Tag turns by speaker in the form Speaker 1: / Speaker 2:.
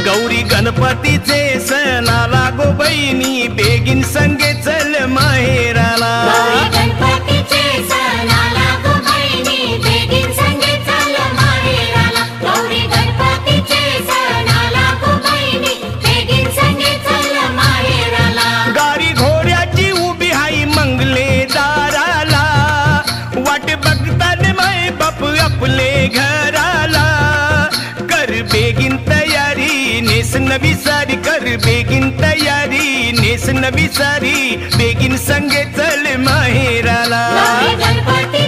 Speaker 1: गौरी गणपतीचे सण आला गो बहिणी बेगीन संगे चल माहेराला
Speaker 2: गौरी गणपतीचे सण आला गो बहिणी बेगीन संगे चल माहेराला गौरी गणपतीचे सण आला गो बहिणी बेगीन संगे चल माहेराला
Speaker 1: गाडी घोड्याची उभी हाई मंगले दाराला वाट बघतात माय बाप आपले घराला कर बेगीन तयारी नेस नवी सारी कर बेगीन तयारी नेस नवी सारी बेगीन संगे चल माहेराला
Speaker 2: गौरी गणपती